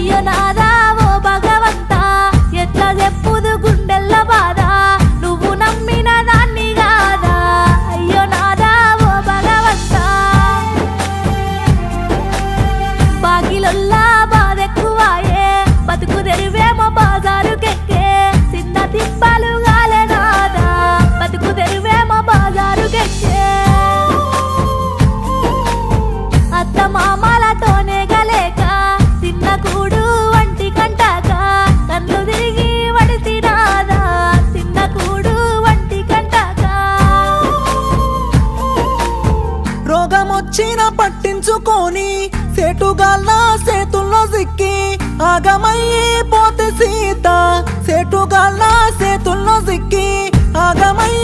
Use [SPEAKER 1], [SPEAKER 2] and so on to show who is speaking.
[SPEAKER 1] అయ్యో నాదా ఓ భగవంతా ఎట్లా చెప్పుదు గుండెల్ల బాధ నువ్వు నమ్మిన దాన్ని కాదా అయ్యో నాదా ఓ భగవంతా బాకిలొల్లా బాధెక్కువాయే బతుకు తెరువేమో బాజారుకెక్కే చిన్న తిప్పలు గాలే నాదా బతుకు తెరువేమో బాజారుకెక్కే అత్త మామలతోనే గలేక తిన్న కూడు వంటి కంటాక కళ్ళు తిరిగి వడితి నాదా తిన్న కూడు వంటి కంటాక
[SPEAKER 2] రోగమొచ్చిన పట్టించుకొని సేటుగాళ్ళ సేతుల్లో సిక్కి ఆగమయ్యి పోతే సీత సేటుగాళ్ళ సేతుల్లో సిక్కి ఆగమయ్యి